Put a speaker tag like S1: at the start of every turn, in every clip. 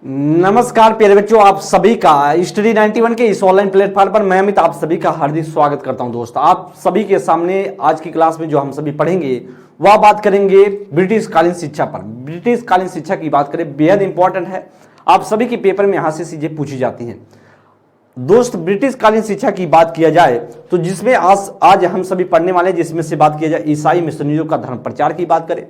S1: नमस्कार प्यारे बच्चों, आप सभी का स्टडी 91 के इस ऑनलाइन प्लेटफॉर्म पर मैं अमित आप सभी का हार्दिक स्वागत करता हूं। दोस्त, आप सभी के सामने आज की क्लास में जो हम सभी पढ़ेंगे वह बात करेंगे ब्रिटिश कालीन शिक्षा पर। ब्रिटिश कालीन शिक्षा की बात करें, बेहद इंपॉर्टेंट है। आप सभी के पेपर में यहां से चीजें पूछी जाती हैं। दोस्त, ब्रिटिश कालीन शिक्षा की बात किया जाए तो जिसमें आज हम सभी पढ़ने वाले, जिसमें से बात किया जाए ईसाई मिशनरियों का धर्म प्रचार की बात करें,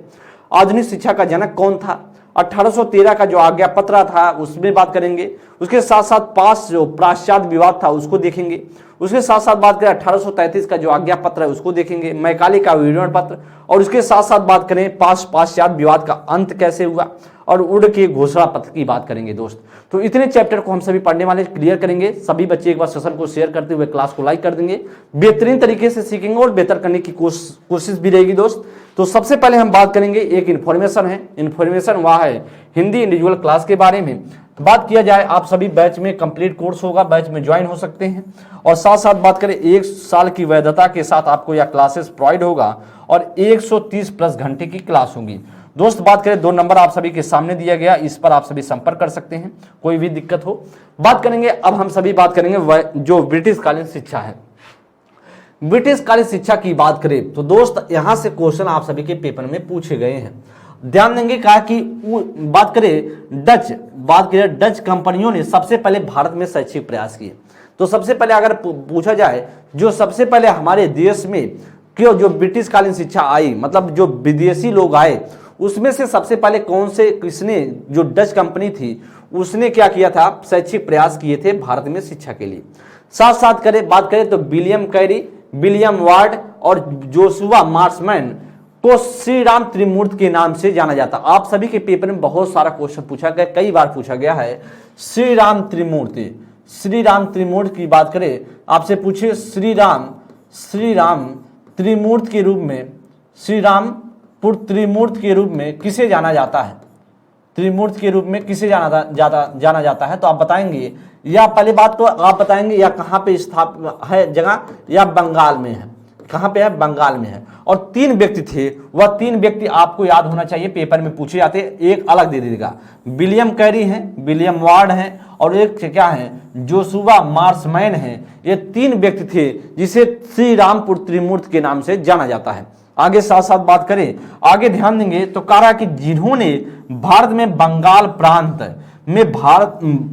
S1: आधुनिक शिक्षा का जनक कौन था, 1813 का जो आज्ञा पत्र था उसमें बात करेंगे। उसके साथ साथ पास जो पाश्चात्य विवाद था उसको देखेंगे। उसके साथ साथ बात करें 1833 का जो आज्ञा पत्र है उसको देखेंगे, मैकाले का विवरण पत्र, और उसके साथ साथ बात करें पाश्चात्य विवाद का अंत कैसे हुआ, और उड़ के घोषणा पत्र की बात करेंगे। दोस्त, तो इतने चैप्टर को हम सभी पढ़ने वाले क्लियर करेंगे। सभी बच्चे एक बार सेशन को शेयर करते हुए क्लास को लाइक कर देंगे, बेहतरीन तरीके से सीखेंगे और बेहतर करने की कोशिश भी रहेगी। दोस्त, तो सबसे पहले हम बात करेंगे, एक इन्फॉर्मेशन है। इन्फॉर्मेशन वह है हिंदी इंडिविजुअल क्लास के बारे में बात किया जाए। आप सभी बैच में कंप्लीट कोर्स होगा, बैच में ज्वाइन हो सकते हैं। और साथ साथ बात करें, 1 साल की वैधता के साथ आपको यह क्लासेस प्रोवाइड होगा और 130 प्लस घंटे की क्लास होगी। दोस्त, बात करें 2 नंबर आप सभी के सामने दिया गया, इस पर आप सभी संपर्क कर सकते हैं, कोई भी दिक्कत हो। बात करेंगे, अब हम सभी बात करेंगे जो ब्रिटिश कालीन शिक्षा है। ब्रिटिश कालीन शिक्षा की बात करें तो दोस्त, यहां से क्वेश्चन आप सभी के पेपर में पूछे गए हैं। ध्यान देंगे, कहा कि बात करें डच कंपनियों ने सबसे पहले भारत में शैक्षिक प्रयास किए। तो सबसे पहले अगर पूछा जाए, जो सबसे पहले हमारे देश में क्यों जो ब्रिटिश कालीन शिक्षा आई, मतलब जो विदेशी लोग आए, उसमें से सबसे पहले किसने, जो डच कंपनी थी उसने क्या किया था, शैक्षिक प्रयास किए थे भारत में शिक्षा के लिए। साथ साथ बात करें तो विलियम कैरी, विलियम वार्ड और जोशुआ मार्शमैन को श्री राम त्रिमूर्ति के नाम से जाना जाता। आप सभी के पेपर में बहुत सारा क्वेश्चन पूछा गया, कई बार पूछा गया है। श्री राम त्रिमूर्ति की बात करें, आपसे पूछे श्री राम त्रिमूर्ति के रूप में, श्री रामपुर त्रिमूर्ति के रूप में किसे जाना जाता है, त्रिमूर्ति के रूप में किसे जाना जाता है, तो आप बताएंगे, या पहली बात तो आप बताएंगे या कहाँ पे स्थापित है जगह, या बंगाल में है। कहाँ पे है? बंगाल में है। और 3 व्यक्ति थे, वह 3 व्यक्ति आपको याद होना चाहिए, पेपर में पूछे जाते, एक अलग दे दीजिएगा। विलियम कैरी हैं, विलियम वार्ड हैं, और एक क्या है, जोशुआ मार्शमैन हैं। ये 3 व्यक्ति थे जिसे श्री रामपुर त्रिमूर्ति के नाम से जाना जाता है। आगे साथ साथ बात करें, आगे ध्यान देंगे तो कहा कि जिन्होंने भारत में बंगाल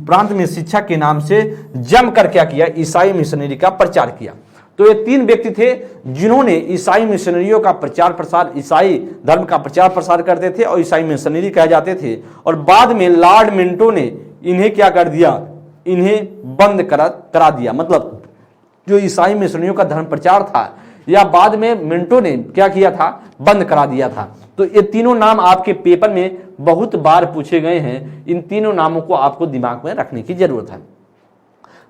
S1: प्रांत में शिक्षा के नाम से जमकर क्या किया, ईसाई मिशनरी का प्रचार किया। तो ये 3 व्यक्ति थे जिन्होंने ईसाई मिशनरियों का प्रचार प्रसार, ईसाई धर्म का प्रचार प्रसार करते थे और ईसाई मिशनरी कहे जाते थे। और बाद में लॉर्ड मिंटो ने इन्हें क्या कर दिया, इन्हें बंद करा दिया। मतलब जो ईसाई मिशनरियों का धर्म प्रचार था, या बाद में मिंटो ने क्या किया था, बंद करा दिया था। तो ये तीनों नाम आपके पेपर में बहुत बार पूछे गए हैं। इन तीनों नामों को आपको दिमाग में रखने की जरूरत है।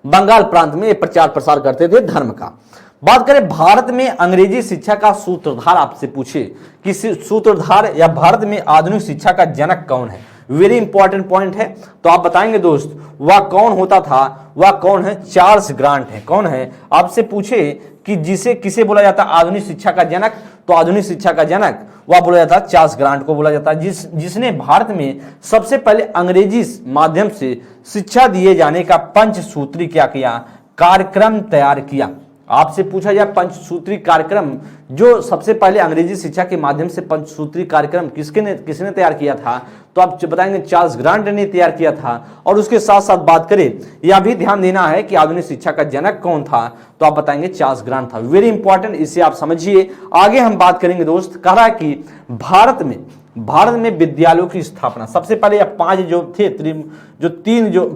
S1: बंगाल प्रांत में प्रचार प्रसार करते थे धर्म का। बात करें भारत में अंग्रेजी शिक्षा का सूत्रधार, आपसे पूछे कि सूत्रधार या भारत में आधुनिक शिक्षा का जनक कौन है, वेरी इंपॉर्टेंट पॉइंट है। तो आप बताएंगे दोस्त, वह कौन होता था, वह कौन है, चार्ल्स ग्रांट है। कौन है? आपसे पूछे कि किसे बोला जाता आधुनिक शिक्षा का जनक, तो आधुनिक शिक्षा का जनक वह बोला जाता चार्ल्स ग्रांट को बोला जाता, जिसने भारत में सबसे पहले अंग्रेजी माध्यम से शिक्षा दिए जाने का पंचसूत्री क्या किया, कार्यक्रम तैयार किया। आपसे पूछा जाए पंचसूत्री कार्यक्रम, जो सबसे पहले अंग्रेजी शिक्षा के माध्यम से पंचसूत्री कार्यक्रम किसने तैयार किया था, तो आप बताएंगे चार्ल्स ग्रांट ने तैयार किया था। और उसके साथ साथ बात करें, यह भी ध्यान देना है कि आधुनिक शिक्षा का जनक कौन था, तो आप बताएंगे चार्ल्स ग्रांट था। वेरी इंपॉर्टेंट, इसे आप समझिए। आगे हम बात करेंगे दोस्त, कह रहा है कि भारत में विद्यालयों की स्थापना, सबसे पहले यह 5 जो थे,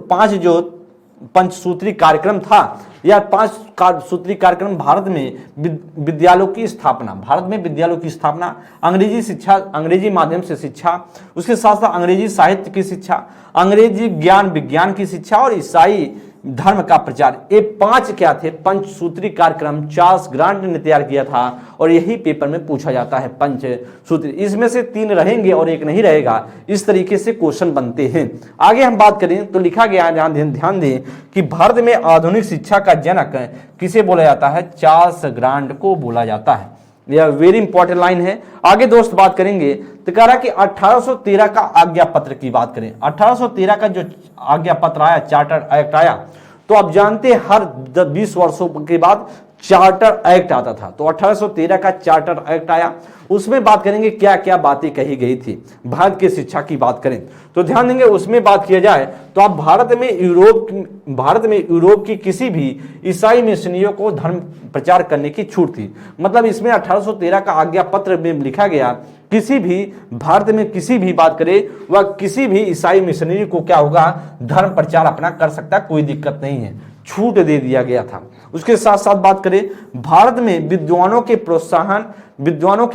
S1: 5 जो पंचसूत्री कार्यक्रम था, या 5 सूत्री कार्यक्रम, भारत में विद्यालयों की स्थापना, अंग्रेजी शिक्षा, अंग्रेजी माध्यम से शिक्षा, उसके साथ साथ अंग्रेजी साहित्य की शिक्षा, अंग्रेजी ज्ञान विज्ञान की शिक्षा और ईसाई धर्म का प्रचार। ये 5 क्या थे, पंचसूत्री कार्यक्रम चार्ल्स ग्रांट ने तैयार किया था। और यही पेपर में पूछा जाता है पंचसूत्री। इसमें से 3 रहेंगे और 1 नहीं रहेगा, इस तरीके से क्वेश्चन बनते हैं। आगे हम बात करें तो लिखा गया, ध्यान दें कि भारत में आधुनिक शिक्षा का जनक किसे बोला जाता है, चार्ल्स ग्रांट को बोला जाता है। यह वेरी इंपॉर्टेंट लाइन है। आगे दोस्त बात करेंगे तो कह रहा कि 1813 का आज्ञा पत्र की बात करें। 1813 का जो आज्ञा पत्र आया, चार्टर एक्ट आया, तो आप जानते हैं हर 20 वर्षों के बाद चार्टर एक्ट आता था। तो 1813 का चार्टर एक्ट आया, उसमें बात करेंगे क्या क्या बातें कही गई थी। भारत की शिक्षा की बात करें तो ध्यान देंगे, उसमें बात किया जाए तो आप भारत में यूरोप की किसी भी ईसाई मिशनरियों को धर्म प्रचार करने की छूट थी। मतलब इसमें 1813 का आज्ञा पत्र में लिखा गया किसी भी भारत में किसी भी बात करे वह किसी भी ईसाई मिशनरी को क्या होगा, धर्म प्रचार अपना कर सकता, कोई दिक्कत नहीं है, छूट दे दिया गया था। उसके साथ साथ बात करें भारत में विद्वानों के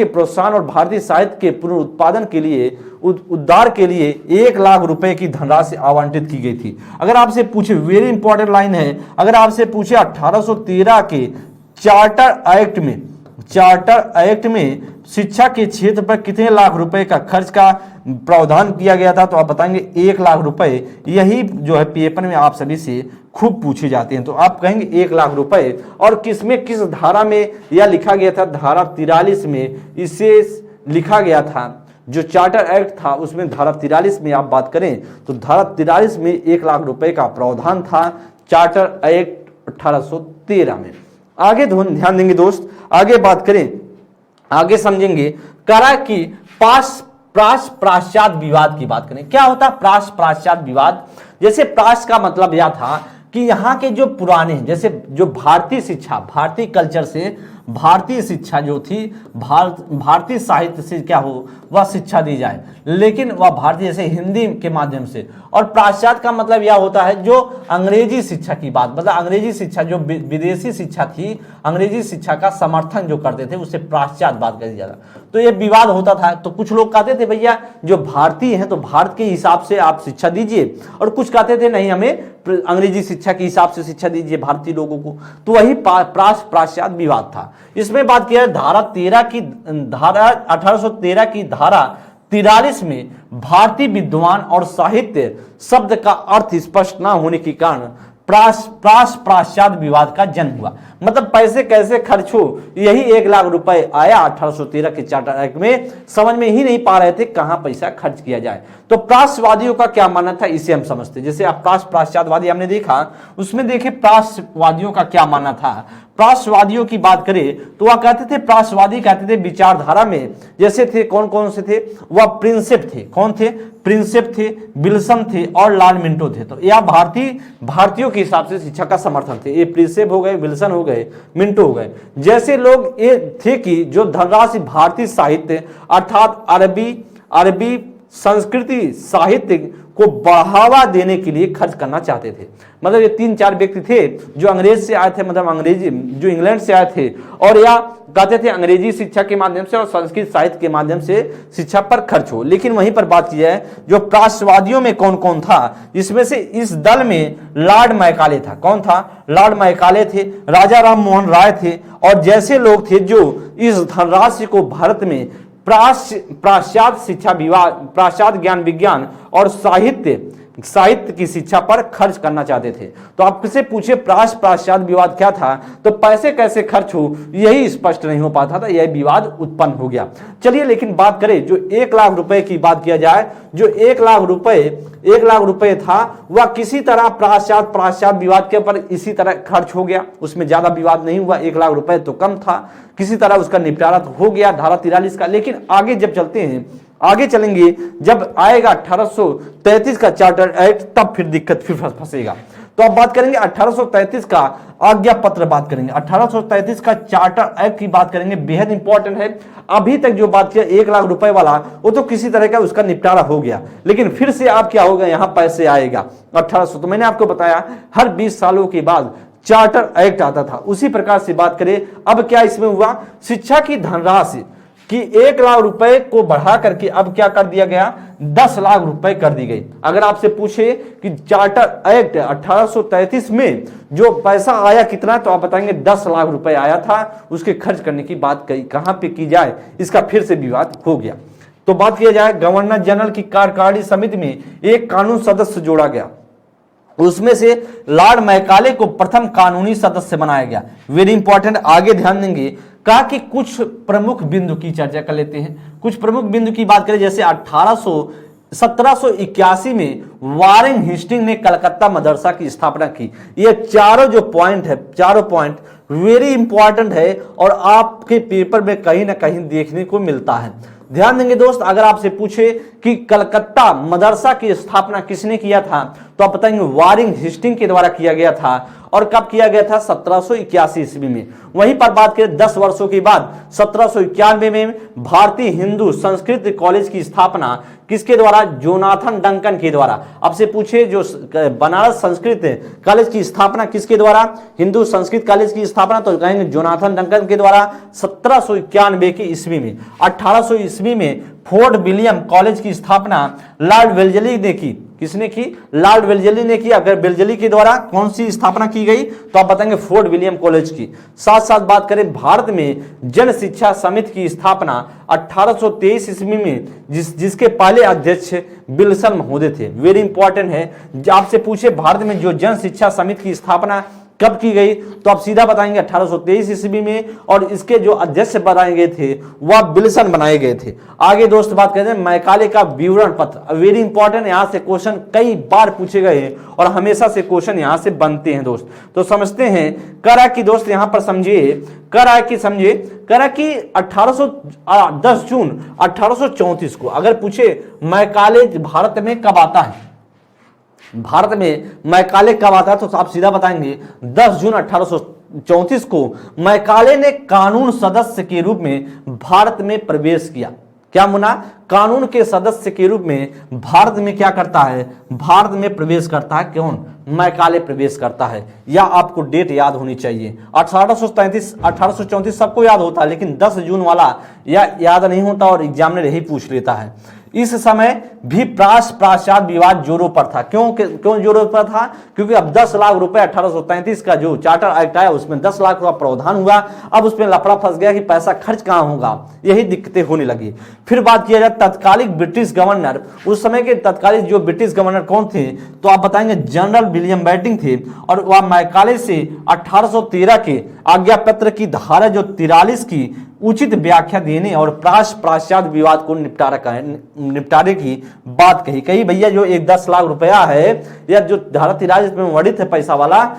S1: प्रोत्साहन और भारतीय साहित्य के पुनरुत्पादन के लिए उद्धार के लिए 1 लाख रुपए की धनराशि आवंटित की गई थी। अगर आपसे पूछे, वेरी इंपॉर्टेंट लाइन है, अगर आपसे पूछे 1813 के चार्टर एक्ट में शिक्षा के क्षेत्र पर कितने लाख रुपए का खर्च का प्रावधान किया गया था, तो आप बताएंगे 1 लाख रुपए। यही जो है पेपर में आप सभी से खूब पूछे जाते हैं, तो आप कहेंगे 1 लाख रुपए। और किस धारा में यह लिखा गया था, धारा 43 में इसे लिखा गया था। जो चार्टर एक्ट था उसमें धारा 43 में आप बात करें तो धारा 43 में 1 लाख रुपए का प्रावधान था चार्टर एक्ट 1813 में। आगे ध्यान देंगे दोस्त, आगे बात करें, आगे समझेंगे। करा कि प्राश्चात विवाद की बात करें। क्या होता है प्राश्चात विवाद? जैसे प्राश का मतलब यह था कि यहाँ के जो पुराने, जैसे जो भारतीय शिक्षा, भारतीय कल्चर से भारतीय शिक्षा जो थी, भारतीय साहित्य से क्या हो वह शिक्षा दी जाए, लेकिन वह भारतीय जैसे हिंदी के माध्यम से। और पाश्चात्य का मतलब यह होता है जो अंग्रेजी शिक्षा की बात, मतलब अंग्रेजी शिक्षा जो विदेशी शिक्षा थी, अंग्रेजी शिक्षा का समर्थन जो करते थे उसे पाश्चात्य बात कर दिया जाता। तो ये विवाद होता था। तो कुछ लोग कहते थे भैया जो भारतीय हैं तो भारत के हिसाब से आप शिक्षा दीजिए, और कुछ कहते थे नहीं हमें अंग्रेजी शिक्षा के हिसाब से शिक्षा दीजिए भारतीय लोगों को। तो वही पाश्चात्य विवाद था। इसमें बात किया धारा 1813 की धारा 43 में भारतीय विद्वान और साहित्य शब्द का अर्थ स्पष्ट न होने के कारण पाश्चात्य विवाद का जन्म हुआ। मतलब पैसे कैसे खर्च हो, यही 1 लाख रुपए आया 1813 के चार्टर एक्ट में। समझ में ही नहीं पा रहे थे कहां पैसा खर्च किया जाए। तो प्राश्चवादियों का क्या मानना था, इसे हम समझते। जैसे आप पाश्चात्यवादी हमने देखा, उसमें देखे प्राश्चवादियों का क्या मानना था। प्राश्चवादियों की बात करें तो वह कहते थे, प्राश्चवादी कहते थे विचारधारा में जैसे थे, कौन कौन से थे, वह प्रिंसेप थे। कौन थे? प्रिंसेप थे, विल्सन थे और लॉर्ड मिंटो थे। तो यह भारतीयों के हिसाब से शिक्षा का समर्थन थे। ये प्रिंसेप हो गए, विल्सन हो गए, मिंटो हो गए। जैसे लोग ये थे कि जो धनराशि भारतीय साहित्य अर्थात अरबी संस्कृति साहित्य को बढ़ावा देने के लिए खर्च करना चाहते थे। मतलब ये 3-4 व्यक्ति थे जो अंग्रेज से आए थे, मतलब अंग्रेजी जो इंग्लैंड से आए थे, और या कहते थे अंग्रेजी शिक्षा के माध्यम से और संस्कृत साहित्य के माध्यम से शिक्षा पर खर्च हो। लेकिन वहीं पर बात की जाए जो प्राश्चवादियों में कौन कौन था, इसमें से इस दल में लॉर्ड मैकाले था। कौन था? लॉर्ड मैकाले थे, राजा राम मोहन राय थे, और जैसे लोग थे जो इस धनराशि को भारत में पाश्चात्य शिक्षा विवाद, पाश्चात्य ज्ञान विज्ञान और साहित्य की शिक्षा पर खर्च करना चाहते थे। तो आप किसे पूछे पाश्चात्य विवाद क्या था, तो पैसे कैसे खर्च हो यही स्पष्ट नहीं हो पाता था, यह विवाद उत्पन्न हो गया। चलिए लेकिन बात करें जो 1 लाख रुपए की बात किया जाए, जो 1 लाख रुपए था वह किसी तरह पाश्चात्य विवाद के ऊपर इसी तरह खर्च हो गया, उसमें ज्यादा विवाद नहीं हुआ। 1 लाख रुपए तो कम था, किसी तरह उसका निपटारा तो हो गया धारा 43 का। लेकिन आगे जब चलते हैं, आगे चलेंगे, जब आएगा 1833 का चार्टर एक्ट, तब फिर दिक्कत फिर फंसेगा। तो अब बात करेंगे 1833 का आज्ञा पत्र बात करेंगे, 1833 का चार्टर एक्ट की बात करेंगे, बेहद इंपॉर्टेंट है। अभी तक जो बात किया 1 लाख रुपए वाला, वो तो किसी तरह का उसका निपटारा हो गया, लेकिन फिर से आप क्या होगा, यहाँ पैसे आएगा 1800। तो मैंने आपको बताया हर 20 सालों के बाद चार्टर एक्ट आता था। उसी प्रकार से बात करें अब क्या इसमें हुआ, शिक्षा की धनराशि कि 1 लाख रुपए को बढ़ा करके अब क्या कर दिया गया, 10 लाख रुपए कर दी गई। अगर आपसे पूछे कि चार्टर एक्ट 1833 में जो पैसा आया कितना, तो आप बताएंगे 10 लाख रुपए आया था। उसके खर्च करने की बात कहां पे की जाए, इसका फिर से विवाद हो गया। तो बात किया जाए गवर्नर जनरल की कार्यकारिणी समिति में एक कानून सदस्य जोड़ा गया। उसमें से लॉर्ड मैकाले को प्रथम कानूनी सदस्य बनाया गया। वेरी इंपॉर्टेंट, आगे ध्यान देंगे। कहा कि कुछ प्रमुख बिंदु की चर्चा कर लेते हैं। कुछ प्रमुख बिंदु की बात करें, जैसे 1781 में वारेन हेस्टिंग ने कलकत्ता मदरसा की स्थापना की। ये चारों जो पॉइंट है, चारों पॉइंट वेरी इंपॉर्टेंट है और आपके पेपर में कहीं ना कहीं देखने को मिलता है। ध्यान देंगे दोस्त, अगर आपसे पूछे कि कलकत्ता मदरसा की स्थापना किसने किया था, तो आप बताएंगे वारेन हेस्टिंग के द्वारा किया गया था। और कब किया गया था? 1781 ईस्वी में। वहीं पर बात करें 10 वर्षों के बाद 1791 में भारतीय हिंदू संस्कृत कॉलेज की स्थापना किसके द्वारा? जोनाथन डंकन के द्वारा। आपसे पूछे जो बनारस संस्कृत कॉलेज की स्थापना किसके द्वारा? हिंदू संस्कृत कॉलेज की स्थापना, तो कहेंगे जोनाथन डंकन के द्वारा 1791 की ईस्वी में। 1800 ईस्वी में फोर्ट विलियम कॉलेज की स्थापना लॉर्ड वेल्लेसली ने की। किसने की? लॉर्ड वेल्लेसली ने की। अगर वेल्लेसली के द्वारा कौन सी स्थापना की गई, तो आप बताएंगे फोर्ट विलियम कॉलेज की। साथ साथ बात करें भारत में जन शिक्षा समिति की स्थापना 1823 ईस्वी में, जिसके पहले अध्यक्ष विल्सन महोदय थे। वेरी इंपॉर्टेंट है, आपसे पूछे भारत में जो जन शिक्षा समिति की स्थापना कब की गई, तो आप सीधा बताएंगे 1823 ईस्वी में, और इसके जो अध्यक्ष बनाए गए थे वह विल्सन बनाए गए थे। आगे दोस्त बात करते हैं मैकाले का विवरण पत्र। वेरी इंपॉर्टेंट, यहां से क्वेश्चन कई बार पूछे गए हैं और हमेशा से क्वेश्चन यहां से बनते हैं दोस्त। तो समझते हैं। करा कि दोस्त यहां पर समझिए, करा कि 10 जून 1834 को अगर पूछे मैकाले भारत में कब आता है, भारत में मैकाले कब आता है, तो आप सीधा बताएंगे 10 जून 1834 को मैकाले ने कानून सदस्य के रूप में भारत में प्रवेश किया। क्या मुना? कानून के सदस्य के रूप में भारत में क्या करता है? भारत में प्रवेश करता है। कौन? मैकाले प्रवेश करता है। या आपको डेट याद होनी चाहिए। 1834 सबको याद होता है, लेकिन 10 जून वाला या याद नहीं होता और एग्जामिनर यही पूछ लेता है। इस समय भी प्राश्चात विवाद जोरों पर था। क्यों जोरों पर था? क्योंकि अब 10 लाख रुपए 1833 का जो चार्टर एक्ट आया उसमें 10 लाख रुपया प्रावधान हुआ। अब उसमें लफड़ा फंस गया कि पैसा खर्च कहां होगा, यही दिक्कतें होने लगी। फिर बात किया जाए तत्कालिक ब्रिटिश गवर्नर, उस समय के तत्कालिक जो ब्रिटिश गवर्नर कौन थे, तो आप बताएंगे जनरल विलियम बेंटिंग थे। और वह मैकाले से 1813 के आज्ञा पत्र की धारा जो 43 की उचित व्याख्या देने और प्राश्चात विवाद को निपटारे की बात कही भैया जो एक 10 लाख रुपया है या जो धारा 43 में वर्णित है पैसा वाला,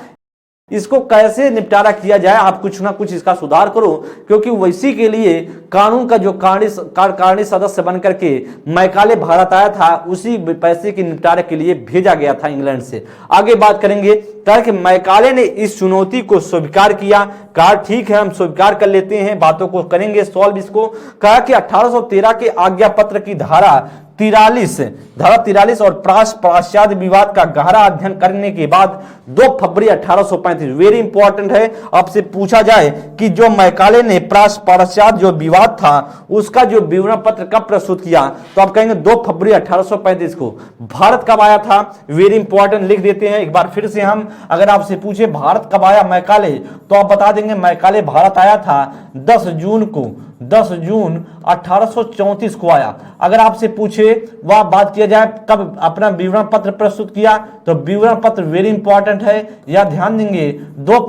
S1: इसको कैसे निपटारा किया जाए, आप कुछ ना कुछ इसका सुधार करो। क्योंकि वैसी के लिए कानून का जो कार्यकारिणी सदस्य बनकर के मैकाले भारत आया था, उसी पैसे के निपटारे के लिए भेजा गया था इंग्लैंड से। आगे बात करेंगे कि मैकाले ने इस चुनौती को स्वीकार किया। कहा ठीक है, हम स्वीकार कर लेते हैं, बातों को करेंगे सॉल्व इसको। कहा कि 1813 के आज्ञा पत्र की धारा 43 और प्राश्चात विवाद का गहरा अध्ययन करने के बाद 2 फरवरी 1835, वेरी इंपॉर्टेंट है, आपसे पूछा जाए कि जो मैकाले ने प्राश्चात जो विवाद था उसका जो विवरण पत्र कब प्रस्तुत किया, तो आप कहेंगे 2 फरवरी 1835 को। भारत कब आया था? वेरी इंपॉर्टेंट, लिख देते हैं एक बार फिर से हम। अगर आपसे पूछे भारत कब आया मैकाले, तो आप बता देंगे मैकाले भारत आया था 10 जून 1834 को आया। अगर आपसे पूछे वह बात किया जाए कब अपना विवरण पत्र प्रस्तुत किया, तो विवरण पत्र वेरी इंपॉर्टेंट है, या ध्यान देंगे 2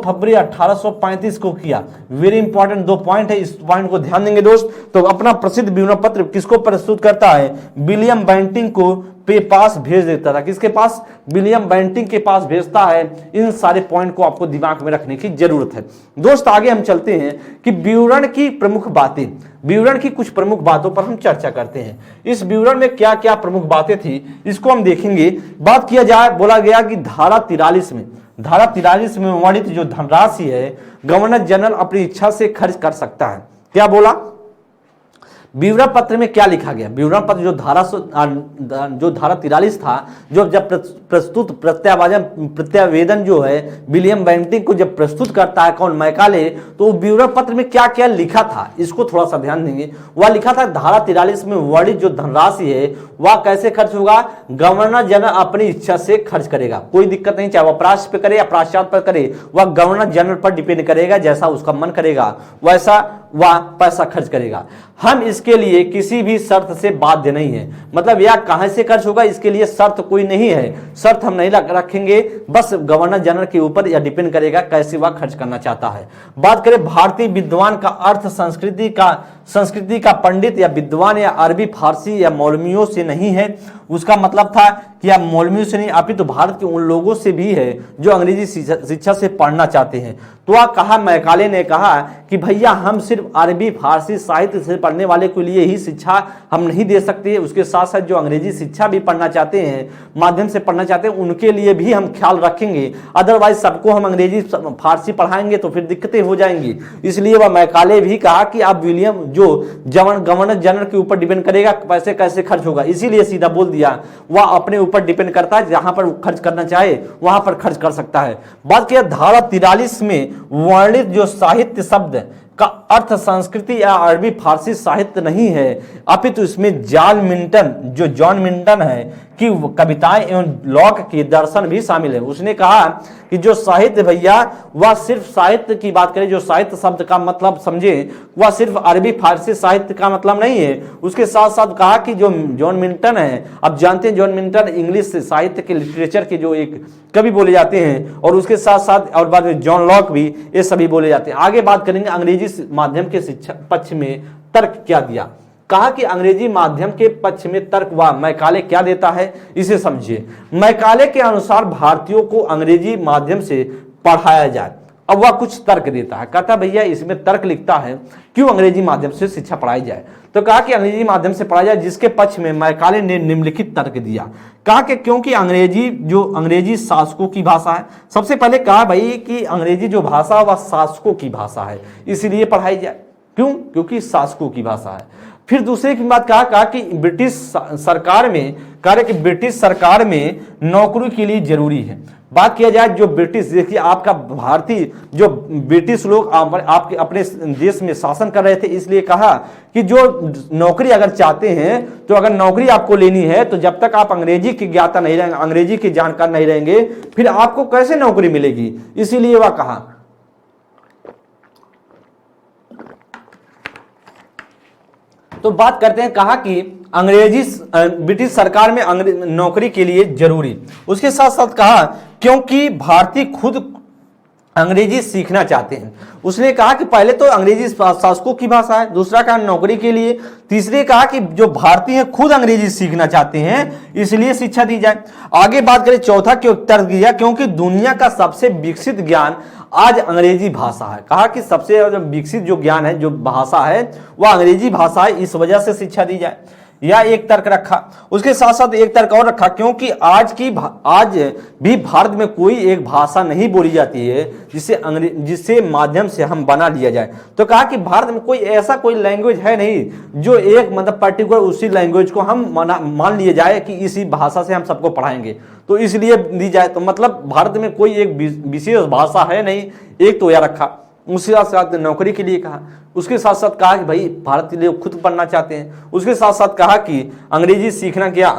S1: फरवरी 1835 को किया। वेरी इंपॉर्टेंट 2 पॉइंट है, इस पॉइंट को ध्यान देंगे दोस्त। तो अपना प्रसिद्ध विवरण पत्र किसको प्रस्तुत करता है? विलियम बेंटिंग को पास भेज देता था। किसके पास? विलियम बेंटिंग के पास भेजता है। इन सारे पॉइंट को आपको दिमाग में रखने की जरूरत है दोस्त। आगे हम चलते हैं कि विवरण की प्रमुख बातें, विवरण की कुछ प्रमुख बातों पर हम चर्चा करते हैं। इस विवरण में क्या क्या प्रमुख बातें थी इसको हम देखेंगे। बात किया जाए, बोला गया कि धारा 43 में वर्णित जो धनराशि है गवर्नर जनरल अपनी इच्छा से खर्च कर सकता है। क्या बोला? विवरण पत्र में क्या लिखा गया? विवरण पत्र जो धारा 43 था, जो जब प्रस्तुत प्रत्यावेदन जो है विलियम बेंटिंग को जब प्रस्तुत करता है कौन? मैकाले, तो विवरण पत्र में क्या क्या लिखा था इसको थोड़ा सा ध्यान देंगे। वह लिखा था धारा 43 में वर्णित जो धनराशि है वह कैसे खर्च होगा? गवर्नर जनरल अपनी इच्छा से खर्च करेगा, कोई दिक्कत नहीं, चाहे वह प्राश्च पे करे या प्राश्चात पर करे, वह गवर्नर जनरल पर डिपेंड करेगा, जैसा उसका मन करेगा वैसा वह पैसा खर्च करेगा। हम इसके लिए किसी भी शर्त से बाध्य नहीं है, मतलब यह कहां से खर्च होगा इसके लिए शर्त कोई नहीं है, शर्त हम नहीं रखेंगे, बस गवर्नर जनरल के ऊपर यह डिपेंड करेगा कैसे वह खर्च करना चाहता है। बात करें भारतीय विद्वान का अर्थ संस्कृति का पंडित या विद्वान या अरबी फारसी या मौलवियों से नहीं है, उसका मतलब था कि यह मौलवियों से नहीं अपितु भारत के उन लोगों से भी है जो अंग्रेजी शिक्षा से पढ़ना चाहते हैं। तो वह कहा, मैकाले ने कहा कि भैया हम सिर्फ अरबी फारसी साहित्य से पढ़ने वाले के लिए ही शिक्षा हम नहीं दे सकते, उसके साथ साथ जो अंग्रेजी शिक्षा भी पढ़ना चाहते हैं, माध्यम से पढ़ना चाहते हैं, उनके लिए भी हम ख्याल रखेंगे। अदरवाइज सबको हम अंग्रेजी फारसी पढ़ाएंगे तो फिर दिक्कतें हो जाएंगी। इसलिए वह मैकाले भी कहा कि अब विलियम जो गवर्नर जनरल के ऊपर डिपेंड करेगा पैसे कैसे खर्च होगा, इसीलिए सीधा बोल दिया वह अपने ऊपर डिपेंड करता है, जहां पर खर्च करना चाहे वहां पर खर्च कर सकता है। बात किया धारा 43 में वर्णित जो साहित्य शब्द का अर्थ संस्कृति या अरबी फारसी साहित्य नहीं है, अपितु इसमें जॉन मिल्टन है कि कविताएं एवं लॉक के दर्शन भी शामिल है। उसने कहा कि जो साहित्य भैया वह सिर्फ साहित्य की बात करें, जो साहित्य शब्द का मतलब समझे वह सिर्फ अरबी फारसी साहित्य का मतलब नहीं है। उसके साथ साथ कहा कि जो जॉन मिल्टन है, अब जानते हैं जॉन मिल्टन इंग्लिश साहित्य के लिटरेचर के जो एक कवि बोले जाते हैं, और उसके साथ साथ और बाद में जॉन लॉक भी, ये सभी बोले जाते हैं। आगे बात करेंगे अंग्रेजी माध्यम के शिक्षा पक्ष में तर्क क्या दिया। कहा कि अंग्रेजी माध्यम के पक्ष में तर्क व मैकाले क्या देता है, इसे समझिए। मैकाले के अनुसार भारतीयों को अंग्रेजी माध्यम से पढ़ाया जाए। अब वह कुछ तर्क देता है, कहता भैया इसमें तर्क लिखता है क्यों अंग्रेजी माध्यम से शिक्षा पढ़ाई जाए। तो कहा कि अंग्रेजी माध्यम से पढ़ाया जाए, जिसके पक्ष में मैकाले ने निम्नलिखित तर्क दिया। कहा कि क्योंकि अंग्रेजी शासकों की भाषा है। सबसे पहले कहा भाई कि अंग्रेजी जो भाषा है वह शासकों की भाषा है, इसलिए पढ़ाई जाए। क्यों? क्योंकि शासकों की भाषा है। फिर दूसरे की बात कहा कि ब्रिटिश सरकार में नौकरी के लिए जरूरी है। बात किया जाए जो ब्रिटिश, देखिए आपका भारतीय जो ब्रिटिश लोग आपके अपने देश में शासन कर रहे थे, इसलिए कहा कि जो नौकरी अगर चाहते हैं तो अगर नौकरी आपको लेनी है तो जब तक आप अंग्रेजी की ज्ञाता नहीं रहेंगे, अंग्रेजी के जानकार नहीं रहेंगे, फिर आपको कैसे नौकरी मिलेगी, इसीलिए वह कहा। तो बात करते हैं, कहा कि ब्रिटिश सरकार में नौकरी के लिए जरूरी। उसके साथ साथ कहा क्योंकि भारतीय खुद अंग्रेजी सीखना चाहते हैं। उसने कहा कि पहले तो अंग्रेजी शासकों की भाषा है, दूसरा कहा नौकरी के लिए, तीसरे कहा कि जो भारतीय हैं खुद अंग्रेजी सीखना चाहते हैं, इसलिए शिक्षा दी जाए। आगे बात करें चौथा क्यों तर्क दिया, क्योंकि दुनिया का सबसे विकसित ज्ञान आज अंग्रेजी भाषा है। कहा कि सबसे विकसित जो ज्ञान है, जो भाषा है, वह अंग्रेजी भाषा है, इस वजह से शिक्षा दी जाए। यह एक तर्क रखा। उसके साथ साथ एक तर्क और रखा, क्योंकि आज भी भारत में कोई एक भाषा नहीं बोली जाती है जिससे माध्यम से हम बना लिया जाए। तो कहा कि भारत में कोई लैंग्वेज है नहीं जो एक मतलब पर्टिकुलर उसी लैंग्वेज को हम मान लिए जाए कि इसी भाषा से हम सबको पढ़ाएंगे, तो इसलिए दी जाए। तो मतलब भारत में कोई एक विशेष भाषा है नहीं, एक तो यह रखा। उसके साथ साथ नौकरी के लिए कहा। उसके साथ साथ कहा कि भाई भारतीय लोग खुद पढ़ना चाहते हैं। उसके साथ साथ कहा कि अंग्रेजी सीखना क्या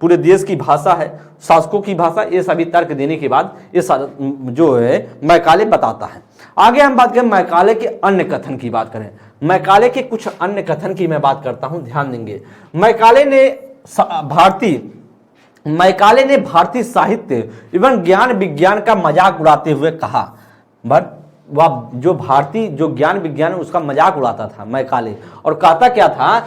S1: पूरे देश की भाषा है, शासकों की भाषा। ये सभी तर्क देने के बाद ये जो है मैकाले बताता है। आगे हम बात करें मैकाले के अन्य कथन की बात करें। मैकाले के कुछ अन्य कथन की मैं बात करता हूं, ध्यान देंगे। मैकाले ने भारतीय साहित्य एवं ज्ञान विज्ञान का मजाक उड़ाते हुए कहा, वह जो भारतीय जो ज्ञान विज्ञान है उसका मजाक उड़ाता था मैकाले। और कहता क्या था,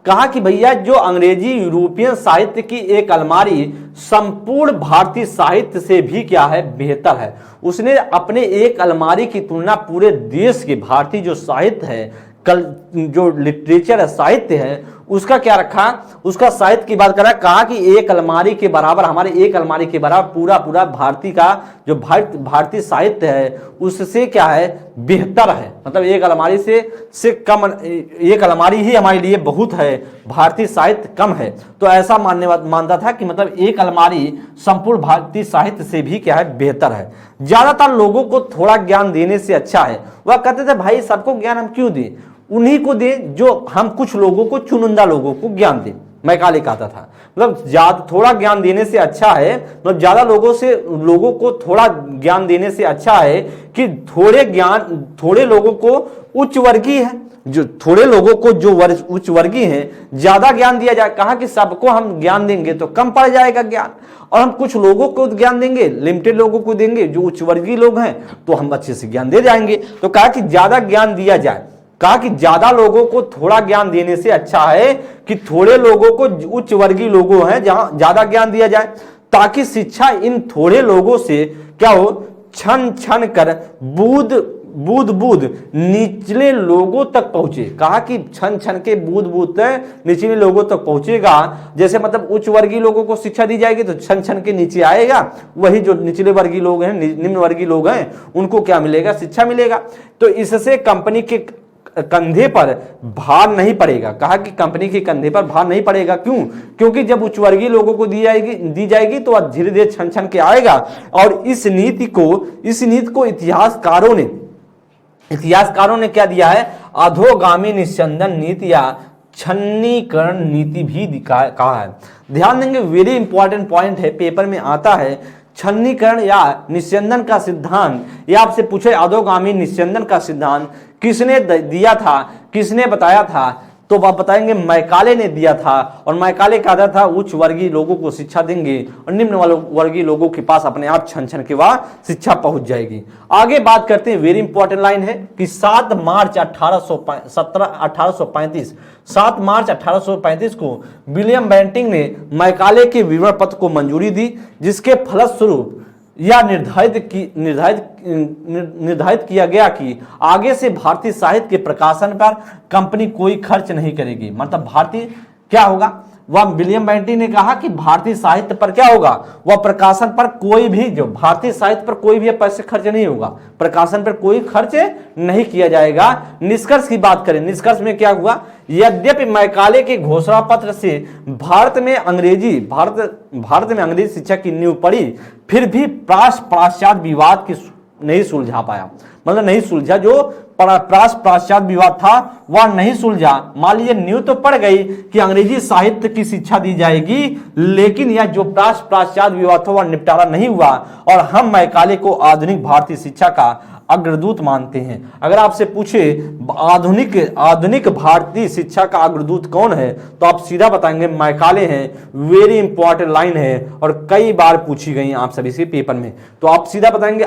S1: कहा कि भैया जो अंग्रेजी यूरोपियन साहित्य की एक अलमारी संपूर्ण भारतीय साहित्य से भी क्या है, बेहतर है। उसने अपने एक अलमारी की तुलना पूरे देश के भारतीय जो साहित्य है, जो लिटरेचर है, साहित्य है, उसका क्या रखा, उसका साहित्य की बात करा। कहा कि एक अलमारी के बराबर, हमारे एक अलमारी के बराबर पूरा भारतीय का जो भारतीय साहित्य है उससे क्या है, बेहतर है। मतलब एक अलमारी से कम, एक अलमारी ही हमारे लिए बहुत है, भारतीय साहित्य कम है। तो ऐसा मानता था कि मतलब एक अलमारी संपूर्ण भारतीय साहित्य से भी क्या है, बेहतर है। ज्यादातर लोगों को थोड़ा ज्ञान देने से अच्छा है। वह कहते थे भाई सबको ज्ञान हम क्यों दें, उन्हीं को दें जो हम कुछ लोगों को, चुनिंदा लोगों को ज्ञान दें। मैकाले कहता था। मतलब ज्यादा थोड़ा ज्ञान देने से अच्छा है, मतलब ज्यादा लोगों को थोड़ा ज्ञान देने से अच्छा है कि थोड़े लोगों को उच्च वर्गीय है, जो थोड़े लोगों को जो उच्च वर्गीय हैं ज्यादा ज्ञान दिया जाए। कहा कि सबको हम ज्ञान देंगे तो कम पड़ जाएगा ज्ञान, और हम कुछ लोगों को ज्ञान देंगे, लिमिटेड लोगों को देंगे जो उच्च वर्गीय लोग हैं, तो हम अच्छे से ज्ञान दे जाएंगे। तो कहा कि ज्यादा ज्ञान दिया जाए, कहा कि ज्यादा लोगों को थोड़ा ज्ञान देने से अच्छा है कि थोड़े लोगों को, उच्च वर्गीय लोगों हैं जहां ज्यादा ज्ञान दिया जाए, ताकि शिक्षा इन थोड़े लोगों से क्या हो, छन छन कर बूंद बूंद निचले लोगों तक पहुंचे। कहा कि छन छन के बूंद बूंद निचले लोगों तक पहुंचेगा। जैसे मतलब उच्च वर्गीय लोगों को शिक्षा दी जाएगी तो छन छन के नीचे आएगा, वही जो निचले वर्गीय लोग हैं, निम्न वर्गीय लोग हैं, उनको क्या मिलेगा, शिक्षा मिलेगा। तो इससे कंपनी के कंधे पर भार नहीं पड़ेगा। कहा कि कंपनी के कंधे पर भार नहीं पड़ेगा। क्यों? क्योंकि जब उच्च वर्गीय लोगों को दी जाएगी तो वह धीरे धीरे छन छन के आएगा। और इस नीति को इतिहासकारों ने क्या दिया है, अधोगामी निस्यंदन नीति या छन्नीकरण नीति भी कहा है। ध्यान देंगे, वेरी इंपॉर्टेंट पॉइंट है, पेपर में आता है। छन्नीकरण या निस्यंदन का सिद्धांत, या आपसे पूछे अधोगामी निस्यंदन का सिद्धांत किसने दिया था, किसने बताया था, तो आप बताएंगे मैकाले ने दिया था। और मैकाले कहता था उच्च वर्गीय लोगों को शिक्षा देंगे और निम्न वर्गीय लोगों के पास अपने आप छन छन के वह शिक्षा पहुंच जाएगी। आगे बात करते हैं, वेरी इंपॉर्टेंट लाइन है कि 7 मार्च 1835 को विलियम बेंटिंक ने मैकाले के विवरण पत्र को मंजूरी दी, जिसके फलस्वरूप यह निर्धारित किया गया कि आगे से भारतीय साहित्य के प्रकाशन पर कंपनी कोई खर्च नहीं करेगी। मतलब भारतीय क्या होगा, वह विलियम बेंटिंक ने कहा कि भारतीय साहित्य पर क्या होगा, वह प्रकाशन पर कोई भी, जो भारतीय साहित्य पर कोई भी पैसे खर्च नहीं होगा, प्रकाशन पर कोई खर्च नहीं किया जाएगा। निष्कर्ष की बात करें, निष्कर्ष में क्या हुआ, यद्यपि मैकाले के घोषणा पत्र से भारत में अंग्रेजी शिक्षा की नींव पड़ी, फिर भी पाश्चात्य विवाद की नहीं सुलझा पाया। मतलब नहीं सुलझा, जो पाश्चात्य विवाद था वह नहीं सुलझा। मान लीजिए नींव तो पड़ गई कि अंग्रेजी साहित्य की शिक्षा दी जाएगी, लेकिन यह जो पाश्चात्य विवाद था वह निपटारा नहीं हुआ। और हम मैकाले को आधुनिक भारतीय शिक्षा का अग्रदूत मानते हैं। अगर आपसे पूछे आधुनिक भारतीय शिक्षा का अग्रदूत कौन है, तो आप सीधा बताएंगे मैकाले हैं। वेरी इंपॉर्टेंट लाइन है और कई बार पूछी गई आप सभी से पेपर में, तो आप सीधा बताएंगे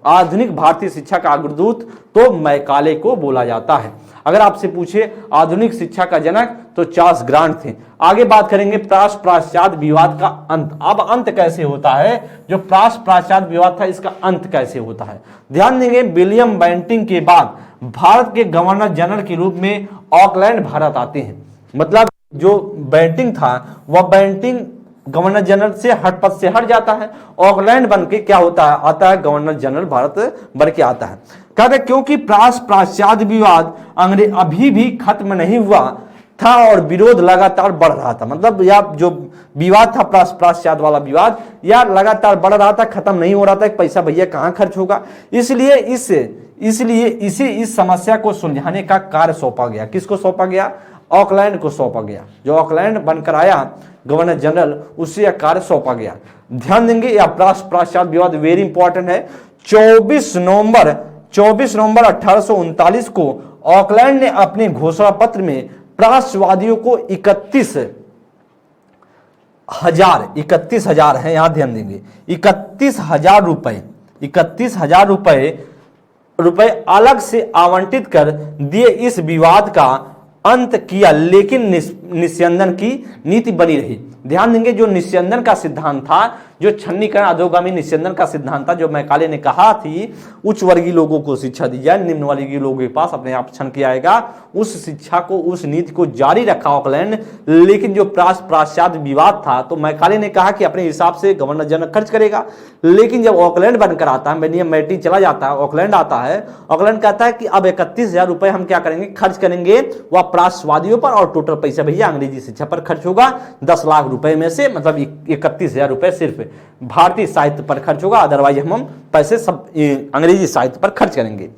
S1: आधुनिक भारतीय शिक्षा का अग्रदूत तो मैकाले को बोला जाता है। अगर आपसे पूछे आधुनिक शिक्षा का जनक, तो चार्ल्स ग्रांट थे। आगे बात करेंगे पाश्चात्य विवाद का अंत। अब अंत कैसे होता है, जो पाश्चात्य विवाद था इसका अंत कैसे होता है। ध्यान देंगे, विलियम बेंटिंक के बाद भारत के गवर्नर जनरल के रूप में ऑकलैंड भारत आते हैं। मतलब जो बेंटिंक था वह बेंटिंक गवर्नर जनरल से पद से हट जाता है, ऑकलैंड बन के क्या होता है, आता है गवर्नर जनरल भारत बन के आता है। कहते क्योंकि पाश्चात्य विवाद अभी भी खत्म नहीं हुआ था और विरोध लगातार बढ़ रहा था। मतलब यह जो विवाद था पाश्चात्य वाला विवाद, यह लगातार बढ़ रहा था, खत्म नहीं हो रहा था। पैसा भैया कहाँ खर्च होगा, इसलिए इसे इस समस्या को सुलझाने का कार्य सौंपा गया। किसको सौंपा गया, ऑकलैंड को सौंपा गया। जो ऑकलैंड बनकर आया गवर्नर जनरल, उससे यह कार्य सौंपा गया। ध्यान देंगे, यह पाश्चात्य विवाद वेरी इंपॉर्टेंट है। 24 नवंबर 1839 को ऑकलैंड ने अपने घोषणा पत्र में प्राश्चवादियों को 31,000 है, यहां ध्यान देंगे, 31,000 रुपए अलग से आवंटित कर दिए। इस विवाद का अंत किया, लेकिन निस्यंदन की नीति बनी रही। ध्यान देंगे, जो निस्यंदन का सिद्धांत था, जो छन्नीकरण अधोगामी निस्यंदन का सिद्धांत था, जो मैकाले ने कहा थी उच्च वर्गीय लोगों को शिक्षा दी जाए, निम्न वर्गीय लोगों के पास अपने आप छन के आएगा, उस शिक्षा को, उस नीति को जारी रखा ऑकलैंड। लेकिन जो पाश्चात्य विवाद था, तो मैकाले ने कहा कि अपने हिसाब से गवर्नर जनरल खर्च करेगा। लेकिन जब ऑकलैंड बनकर आता है, विलियम बेंटिंक चला जाता है, ऑकलैंड आता है, ऑकलैंड कहता है कि अब 31,000 रुपए हम क्या करेंगे, खर्च करेंगे वह प्राश्चवादियों पर, और टोटल पैसा भैया अंग्रेजी शिक्षा पर खर्च होगा 10 लाख रुपए में से, मतलब 31,000 रुपए सिर्फ भारतीय साहित्य पर खर्च होगा, अदरवाइज हम पैसे सब अंग्रेजी साहित्य पर खर्च करेंगे।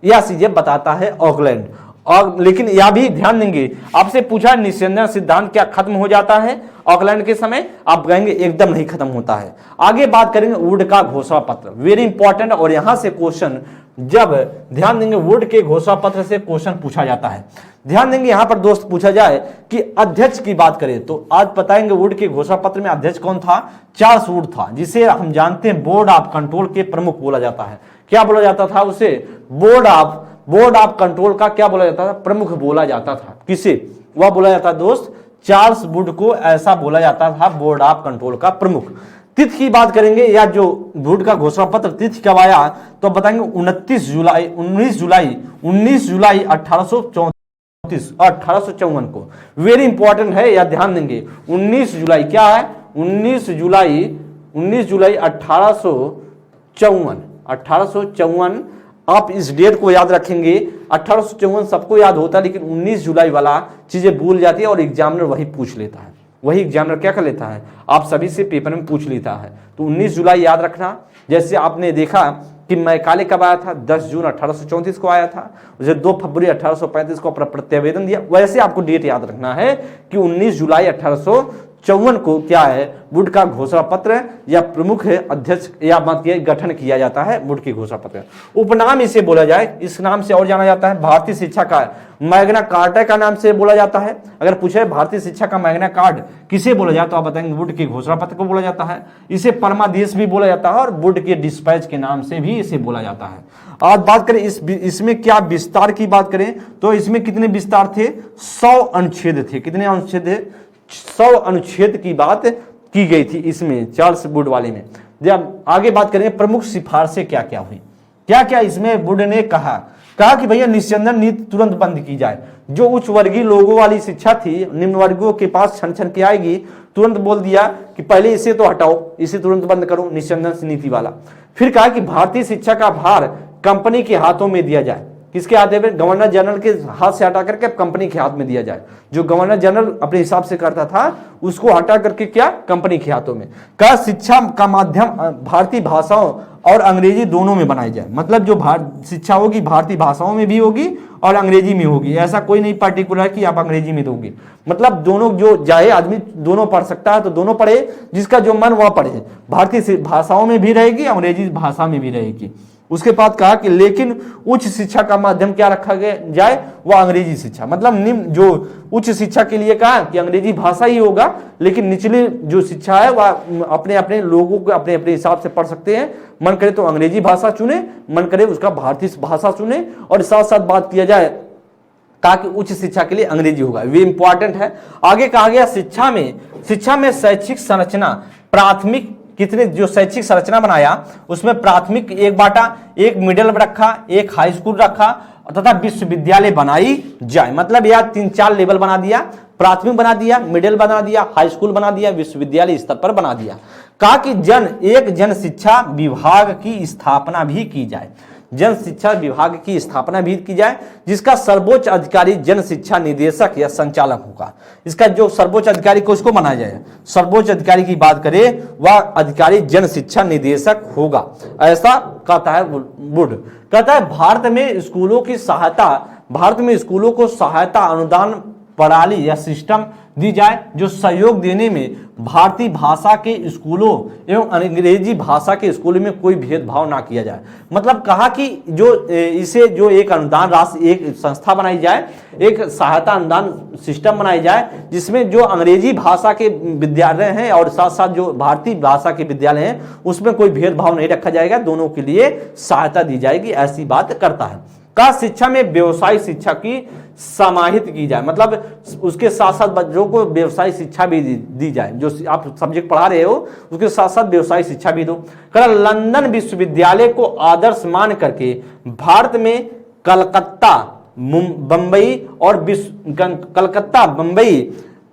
S1: यह चीजें बताता है ऑकलैंड। और लेकिन यह भी ध्यान देंगे, आपसे पूछा निस्यंदन सिद्धांत क्या खत्म हो जाता है ऑकलैंड के समय, आप कहेंगे एकदम नहीं खत्म होता है। आगे बात करेंगे वुड का घोषणा पत्र, वेरी इंपॉर्टेंट, और यहां से क्वेश्चन जब ध्यान देंगे वुड के घोषणा पत्र से क्वेश्चन पूछा जाता है। ध्यान देंगे यहां पर दोस्त पूछा जाए कि अध्यक्ष की बात करें तो आज बताएंगे वुड के घोषणा पत्र में अध्यक्ष कौन था, चार्ल्स वुड था, जिसे हम जानते हैं बोर्ड ऑफ कंट्रोल के प्रमुख बोला जाता है। क्या बोला जाता था उसे, बोर्ड ऑफ कंट्रोल का क्या बोला जाता था, प्रमुख बोला जाता था। किसे वह बोला जाता दोस्त, चार्ल्स वुड को ऐसा बोला जाता था बोर्ड ऑफ कंट्रोल का प्रमुख। तिथि की बात करेंगे या जो वुड का घोषणा पत्र तिथि कब आया तो बताएंगे 19 जुलाई 1854 को। वेरी इंपॉर्टेंट है या ध्यान देंगे 19 जुलाई क्या है, 19 जुलाई 1854। आप इस डेट को याद रखेंगे, 1854 सबको याद होता है लेकिन 19 जुलाई वाला चीजें भूल जाती है और एग्जामिनर वही पूछ लेता है, वही एग्जामिनर क्या कर लेता है, आप सभी से पेपर में पूछ लेता है। तो 19 जुलाई याद रखना। जैसे आपने देखा कि मैकाले कब आया था, 10 जून 1834 को आया था, उसे 2 फरवरी 1835 को प्रत्यावेदन दिया, वैसे आपको डेट याद रखना है कि 19 जुलाई 1854 को क्या है, वुड का घोषणा पत्र या प्रमुख अध्यक्ष या मत गठन किया जाता है वुड की घोषणा पत्र। उपनाम इसे बोला जाए, इस नाम से और जाना जाता है भारतीय शिक्षा का मैग्ना कार्टा का नाम से बोला जाता है। अगर पूछे भारतीय शिक्षा का मैग्ना कार्ड किसे बोला जाए तो आप बताएंगे वुड के घोषणा पत्र को बोला जाता है। इसे परमादेश भी बोला जाता है और वुड के डिस्पैच के नाम से भी इसे बोला जाता है। आज बात करें इसमें क्या विस्तार की बात करें तो इसमें कितने विस्तार थे, 100 अनुच्छेद थे। कितने अनुच्छेद थे, 100 अनुच्छेद की बात की गई थी इसमें चार्ल्स वुड वाले में। जब आगे बात करें प्रमुख सिफारिशें क्या क्या हुई, क्या क्या इसमें वुड ने कहा कि भैया निस्यंदन नीति तुरंत बंद की जाए। जो उच्च वर्गीय लोगों वाली शिक्षा थी निम्न वर्गों के पास छन छन के आएगी, तुरंत बोल दिया कि पहले इसे तो हटाओ, इसे तुरंत बंद करो, निस्यंदन नीति वाला। फिर कहा कि भारतीय शिक्षा का भार कंपनी के हाथों में दिया जाए। किसके हाथ में, गवर्नर जनरल के हाथ से हटा करके कंपनी के हाथ में दिया जाए। जो गवर्नर जनरल अपने हिसाब से करता था उसको हटा करके क्या कंपनी के हाथों में। का शिक्षा का माध्यम भारतीय भाषाओं और अंग्रेजी दोनों में बनाई जाए। मतलब जो शिक्षा होगी भारतीय भाषाओं में भी होगी और अंग्रेजी में होगी, ऐसा कोई नहीं पर्टिकुलर कि आप अंग्रेजी में दोगे। मतलब दोनों, जो चाहे आदमी दोनों पढ़ सकता है तो दोनों पढ़े, जिसका जो मन वह पढ़े। भारतीय भाषाओं में भी रहेगी, अंग्रेजी भाषा में भी रहेगी। उसके बाद कहा कि लेकिन उच्च शिक्षा का माध्यम क्या रखा जाए, वह अंग्रेजी शिक्षा। मतलब निम्न जो उच्च शिक्षा के लिए कहा कि अंग्रेजी भाषा ही होगा, लेकिन निचली जो शिक्षा है वह अपने अपने लोगों को अपने अपने हिसाब से पढ़ सकते हैं। मन करे तो अंग्रेजी भाषा चुने, मन करे उसका भारतीय भाषा चुने। और साथ साथ बात किया जाए कहा कि उच्च शिक्षा के लिए अंग्रेजी होगा, वे इंपॉर्टेंट है। आगे कहा गया शिक्षा में शैक्षिक संरचना प्राथमिक, कितने जो शैक्षिक संरचना बनाया उसमें प्राथमिक एक बांटा, एक मिडिल रखा, एक हाई स्कूल रखा तथा विश्वविद्यालय बनाई जाए। मतलब यह 3-4 लेवल बना दिया, प्राथमिक बना दिया, मिडिल बना दिया, हाई स्कूल बना दिया, विश्वविद्यालय स्तर पर बना दिया। कहा कि एक जन शिक्षा विभाग की स्थापना भी की जाए, जन शिक्षा विभाग की स्थापना भी की जाए, जिसका सर्वोच्च अधिकारी जन शिक्षा निदेशक या संचालक होगा। इसका जो सर्वोच्च अधिकारी को उसको बनाया जाए, सर्वोच्च अधिकारी की बात करें वह अधिकारी जन शिक्षा निदेशक होगा, ऐसा कहता है वुड। कहता है भारत में स्कूलों को सहायता अनुदान प्रणाली या सिस्टम दी जाए, जो सहयोग देने में भारतीय भाषा के स्कूलों एवं अंग्रेजी भाषा के स्कूलों में कोई भेदभाव ना किया जाए। मतलब कहा कि जो एक अनुदान राशि, एक संस्था बनाई जाए, एक सहायता अनुदान सिस्टम बनाई जाए, जिसमें जो अंग्रेजी भाषा के विद्यालय हैं और साथ साथ जो भारतीय भाषा के विद्यालय हैं उसमें कोई भेदभाव नहीं रखा जाएगा, दोनों के लिए सहायता दी जाएगी, ऐसी बात करता है। का शिक्षा में व्यवसायिक शिक्षा की समाहित की जाए। मतलब उसके साथ साथ बच्चों को व्यवसायिक शिक्षा भी दी जाए, जो आप सब्जेक्ट पढ़ा रहे हो उसके साथ साथ व्यवसायिक शिक्षा भी दो। लंदन विश्वविद्यालय को आदर्श मान करके भारत में कलकत्ता बंबई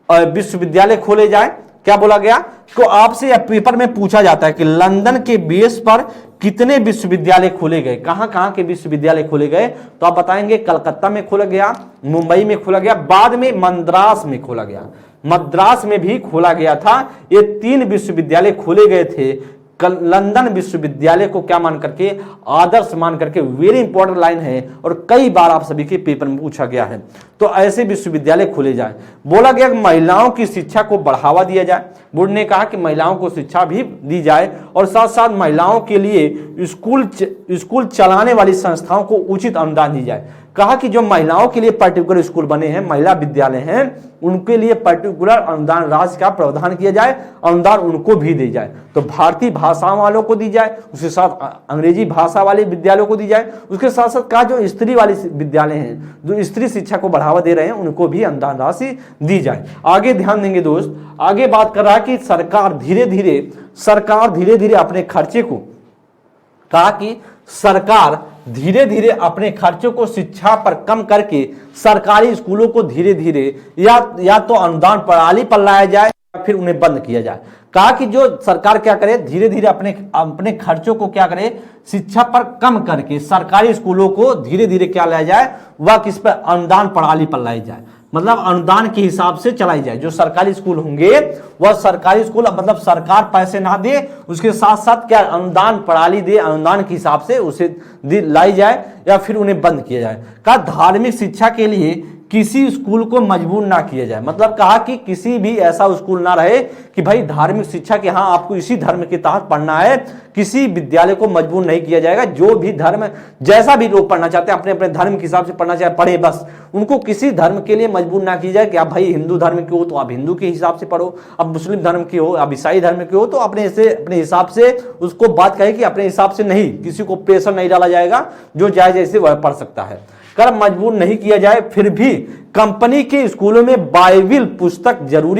S1: विश्वविद्यालय खोले जाए। क्या बोला गया तो आपसे या पेपर में पूछा जाता है कि लंदन के बेस पर कितने विश्वविद्यालय खोले गए, कहां के विश्वविद्यालय खोले गए, तो आप बताएंगे कलकत्ता में खोला गया, मुंबई में खोला गया, बाद में मद्रास में खोला गया, मद्रास में भी खोला गया था। ये 3 विश्वविद्यालय खोले गए थे लंदन विश्वविद्यालय को क्या मान करके, आदर्श मान करके। वेरी इंपॉर्टेंट लाइन है और कई बार आप सभी के पेपर में पूछा गया है। तो ऐसे विश्वविद्यालय खोले जाए। बोला गया कि महिलाओं की शिक्षा को बढ़ावा दिया जाए। बोर्ड ने कहा कि महिलाओं को शिक्षा भी दी जाए और साथ साथ महिलाओं के लिए स्कूल चलाने वाली संस्थाओं को उचित अनुदान दी जाए। कहा कि जो महिलाओं के लिए पर्टिकुलर स्कूल बने हैं, महिला विद्यालय हैं, उनके लिए पर्टिकुलर अनुदान राशि का प्रावधान किया जाए, अनुदान उनको भी दी जाए। तो भारतीय भाषा वालों को दी जाए, उसके साथ अंग्रेजी भाषा वाले विद्यालयों को दी जाए, उसके साथ साथ कहा जो स्त्री वाले विद्यालय हैं, जो स्त्री शिक्षा को बढ़ावा दे रहे हैं, उनको भी अनुदान राशि दी जाए। आगे ध्यान देंगे दोस्त, आगे बात कर रहा है कि सरकार धीरे धीरे अपने खर्चे को, कहा कि सरकार धीरे धीरे अपने खर्चों को शिक्षा पर कम करके सरकारी स्कूलों को धीरे धीरे या तो अनुदान प्रणाली पर लाया जाए या फिर उन्हें बंद किया जाए। कहा कि जो सरकार क्या करे, धीरे धीरे अपने खर्चों को क्या करे, शिक्षा पर कम करके सरकारी स्कूलों को धीरे धीरे क्या लाया जाए, वह किस पर, अनुदान प्रणाली पर लाई जाए। मतलब अनुदान के हिसाब से चलाई जाए। जो सरकारी स्कूल होंगे वह सरकारी स्कूल, मतलब सरकार पैसे ना दे, उसके साथ साथ क्या अनुदान प्रणाली दे, अनुदान के हिसाब से उसे लाई जाए या फिर उन्हें बंद किया जाए। कहा धार्मिक शिक्षा के लिए किसी स्कूल को मजबूर ना किया जाए। मतलब कहा कि किसी भी ऐसा स्कूल ना रहे कि भाई धार्मिक शिक्षा के, हाँ आपको इसी धर्म के तहत पढ़ना है, किसी विद्यालय को मजबूर नहीं किया जाएगा। जो भी धर्म, जैसा भी लोग पढ़ना चाहते हैं, अपने अपने धर्म के हिसाब से पढ़ना चाहे पढ़े, बस उनको किसी धर्म के लिए मजबूर ना किया जाए कि आप भाई हिंदू धर्म के हो तो आप हिंदू के हिसाब से पढ़ो, अब मुस्लिम धर्म के हो, अब ईसाई धर्म के हो तो अपने हिसाब से उसको बात कहे कि अपने हिसाब से नहीं, किसी को प्रेशर नहीं डाला जाएगा, जो जाए जैसे वह पढ़ सकता है। कर मजबूर नहीं किया जाए। फिर भी कंपनी के स्कूलों में बाइबिल पुस्तक जरूर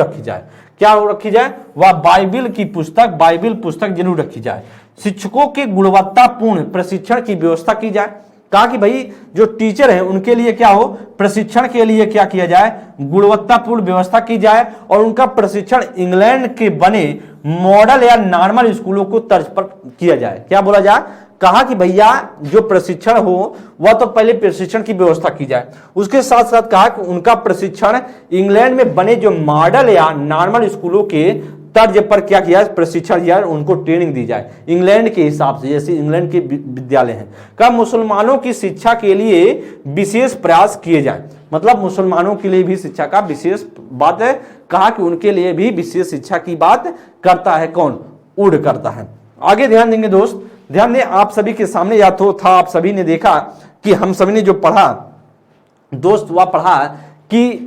S1: रखी जाए। क्या रखी जाए, वह बाइबिल पुस्तक जरूर रखी जाए। शिक्षकों के गुणवत्तापूर्ण प्रशिक्षण की व्यवस्था की जाए। कहा कि भाई जो टीचर हैं उनके लिए क्या हो, प्रशिक्षण के लिए क्या किया जाए, गुणवत्तापूर्ण व्यवस्था की जाए और उनका प्रशिक्षण इंग्लैंड के बने मॉडल या नॉर्मल स्कूलों को तर्ज पर किया जाए। क्या बोला जाए, कहा कि भैया जो प्रशिक्षण हो वह तो पहले प्रशिक्षण की व्यवस्था की जाए, उसके साथ साथ कहा कि उनका प्रशिक्षण इंग्लैंड में बने जो मॉडल या नॉर्मल स्कूलों के तर्ज पर क्या किया, प्रशिक्षण दिया, उनको ट्रेनिंग दी जाए इंग्लैंड के हिसाब से, जैसे इंग्लैंड के विद्यालय हैं। कहा मुसलमानों की शिक्षा के लिए विशेष प्रयास किए जाए। मतलब मुसलमानों के लिए भी शिक्षा का विशेष बात है। कहा कि उनके लिए भी विशेष शिक्षा की बात करता है कौन, उर्द करता है। आगे ध्यान देंगे दोस्त, ध्यान दें, आप सभी के सामने या तो था, आप सभी ने देखा कि हम सभी ने जो पढ़ा दोस्त, वह पढ़ा कि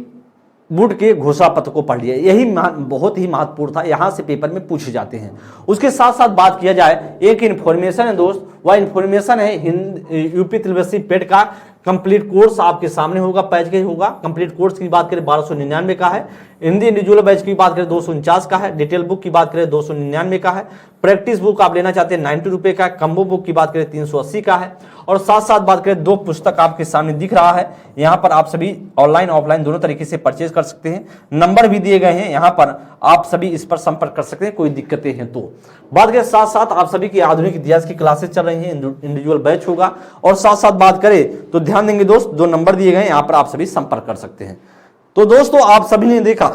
S1: वुड के घोषणा पत्र को पढ़ लिया। यही बहुत ही महत्वपूर्ण था, यहां से पेपर में पूछे जाते हैं। उसके साथ साथ बात किया जाए, एक इन्फॉर्मेशन है दोस्त, वह इन्फॉर्मेशन है यूपी त्रिवर्षीय पेड का कंप्लीट कोर्स आपके सामने होगा, पैकेज होगा। कंप्लीट कोर्स की बात करें 1299 का है, हिंदी इंडिविजुअल बैच की बात करें 249 का है, डिटेल बुक की बात करें 299 का है, प्रैक्टिस बुक आप लेना चाहते हैं 90 रुपए का, कम्बो बुक की बात करें 380 का है। और साथ साथ बात करें, 2 पुस्तक आपके सामने दिख रहा है, यहाँ पर आप सभी ऑनलाइन ऑफलाइन दोनों तरीके से परचेज कर सकते हैं। नंबर भी दिए गए हैं, यहाँ पर आप सभी इस पर संपर्क कर सकते हैं, कोई दिक्कतें हैं तो। बात करें साथ साथ आप सभी की आधुनिक इतिहास की क्लासेस चल रही हैं, इंडिविजुअल बैच होगा। और साथ साथ बात करें तो ध्यान देंगे दोस्त, 2 नंबर दिए गए हैं, यहाँ पर आप सभी संपर्क कर सकते हैं। तो दोस्तों आप सभी ने देखा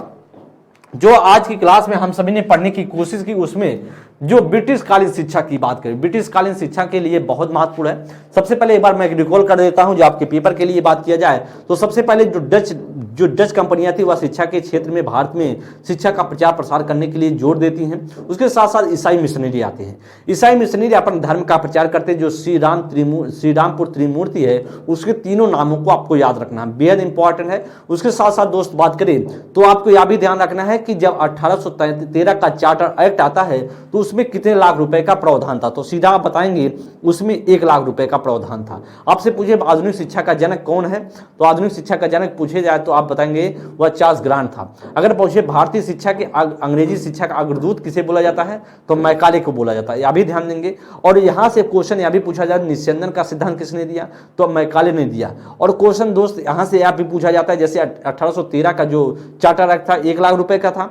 S1: जो आज की क्लास में हम सभी ने पढ़ने की कोशिश की, उसमें जो ब्रिटिश कालीन शिक्षा की बात करें, ब्रिटिश कालीन शिक्षा के लिए बहुत महत्वपूर्ण है। सबसे पहले एक बार मैं रिकॉल कर देता हूं, जो आपके पेपर के लिए बात किया जाए तो सबसे पहले जो डच कंपनियां थी वह शिक्षा के क्षेत्र में भारत में शिक्षा का प्रचार प्रसार करने के लिए जोर देती हैं। उसके साथ साथ ईसाई मिशनरी आते हैं, ईसाई मिशनरी अपन धर्म का प्रचार करते हैं। जो श्रीरामपुर त्रिमूर्ति है, उसके तीनों नामों को आपको याद रखना बेहद इंपॉर्टेंट है। उसके साथ साथ दोस्त बात करें तो आपको यह भी ध्यान रखना है कि जब 1813 का चार्टर एक्ट आता है तो उसमें कितने लाख रुपए का प्रावधान था, तो सीधा आप बताएंगे उसमें 1 लाख रुपए का प्रावधान था। आपसे पूछे आधुनिक शिक्षा का जनक कौन है, तो आधुनिक शिक्षा का जनक पूछे जाए तो आप बताएंगे वह चार्ल्स ग्रांट था। अगर पूछे भारतीय शिक्षा के अंग्रेजी शिक्षा का अग्रदूत किसे बोला जाता है, तो मैकाले को बोला जाता है, यह भी ध्यान देंगे। और यहां से क्वेश्चन यह भी पूछा जाए निस्यंदन का सिद्धांत किसने दिया, तो मैकाले ने दिया। और क्वेश्चन दोस्त यहां से यह भी पूछा जाता है, जैसे 1813 का जो चार्टर एक्ट था 1 लाख रुपए का था,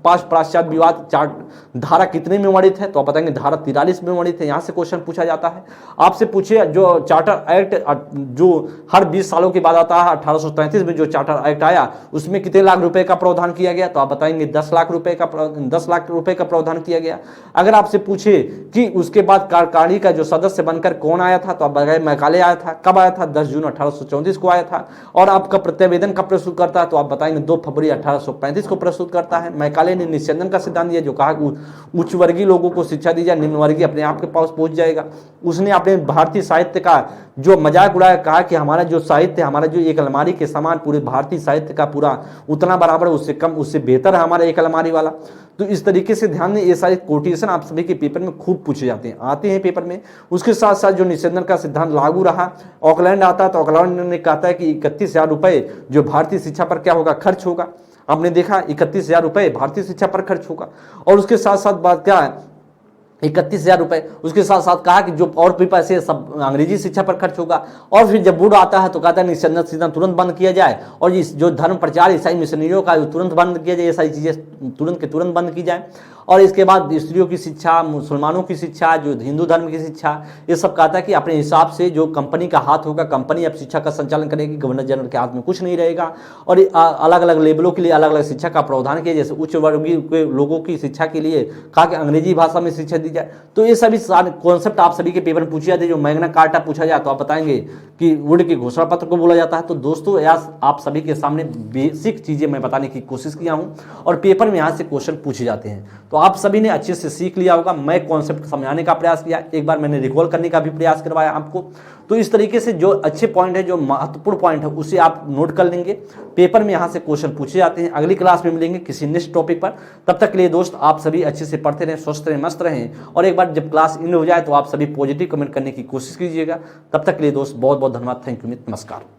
S1: पांच प्राश्चात विवाद धारा कितने में वर्णित है, तो आप बताएंगे धारा 43 में वर्णित है। यहाँ से क्वेश्चन पूछा जाता है। आपसे पूछे जो चार्टर एक्ट जो हर 20 सालों के बाद आता है, 1833 में जो चार्टर एक्ट आया उसमें कितने लाख रुपए का प्रावधान किया गया, तो आप बताएंगे 10 लाख रुपए का प्रावधान किया गया। अगर आपसे पूछे कि उसके बाद कार्यकारिणी का जो सदस्य बनकर कौन आया था, तो आप बताएंगे मैकाले आया था। कब आया था? 10 जून 1834 को आया था। और आपका प्रत्यावेदन कब प्रस्तुत करता है, तो आप बताएंगे 2 फरवरी 1835 को प्रस्तुत करता है। मैकाले ने निस्यंदन का सिद्धांत दिया, जो कहा कि उच्च वर्गीय लोगों को शिक्षा दी जाए, निम्न वर्गीय अपने आप के पास पहुंच जाएगा। उसने अपने भारतीय साहित्य का जो मजाक उड़ाया, कहा कि हमारा जो साहित्य, हमारा जो एक अलमारी के समान पूरे भारतीय साहित्य का पूरा उतना बराबर, उससे कम, उससे बेहतर है हमारा एक अलमारी वाला। तो इस तरीके से ध्यान दें, ये सारे कोटेशन आप सभी के पेपर में खूब पूछे जाते हैं, आते हैं पेपर में। उसके साथ साथ जो निस्यंदन का सिद्धांत लागू रहा, ऑकलैंड आता है तो ऑकलैंड ने कहता है कि 31,000 रुपए जो भारतीय शिक्षा पर क्या होगा, खर्च होगा। आपने देखा 31,000 रुपए भारतीय शिक्षा पर खर्च होगा। और उसके साथ साथ बात क्या है, 31,000 रुपए, उसके साथ साथ कहा कि जो और भी पैसे सब अंग्रेजी शिक्षा पर खर्च होगा। और फिर जब बूढ़ आता है तो कहता है निस्यंदन सिद्धांत तुरंत बंद किया जाए, और इस जो धर्म प्रचार ईसाई मिशनरियों का तुरंत बंद किया जाए, ये सारी चीजें तुरंत के तुरंत बंद की जाए। और इसके बाद स्त्रियों की शिक्षा, मुसलमानों की शिक्षा, जो हिंदू धर्म की शिक्षा, ये सब कहता है कि अपने हिसाब से जो कंपनी का हाथ होगा, कंपनी अब शिक्षा का संचालन करेगी, गवर्नर जनरल के हाथ में कुछ नहीं रहेगा। और अलग अलग लेवलों के लिए अलग अलग शिक्षा का प्रावधान किया, जैसे उच्च वर्गीय के लोगों की शिक्षा के लिए कहा कि अंग्रेजी भाषा में शिक्षा दी जाए। तो ये सभी सारे कॉन्सेप्ट आप सभी के पेपर में पूछे जाते हैं। जो मैग्ना कार्टा पूछा जाए तो आप बताएंगे कि वुड के घोषणा पत्र को बोला जाता है। तो दोस्तों आप सभी के सामने बेसिक चीजें मैं बताने की कोशिश किया हूं, और पेपर में यहाँ से क्वेश्चन पूछे जाते हैं। तो आप सभी ने अच्छे से सीख लिया होगा। मैं कॉन्सेप्ट समझाने का प्रयास किया, एक बार मैंने रिकॉल करने का भी प्रयास करवाया आपको। तो इस तरीके से जो अच्छे पॉइंट है, जो महत्वपूर्ण पॉइंट है, उसे आप नोट कर लेंगे। पेपर में यहाँ से क्वेश्चन पूछे जाते हैं। अगली क्लास में मिलेंगे किसी नेक्स्ट टॉपिक पर। तब तक के लिए दोस्त आप सभी अच्छे से पढ़ते रहें, स्वस्थ रहें, मस्त रहें। और एक बार जब क्लास इन हो जाए तो आप सभी पॉजिटिव कमेंट करने की कोशिश कीजिएगा। तब तक के लिए दोस्त बहुत बहुत धन्यवाद। थैंक यू, नमस्कार।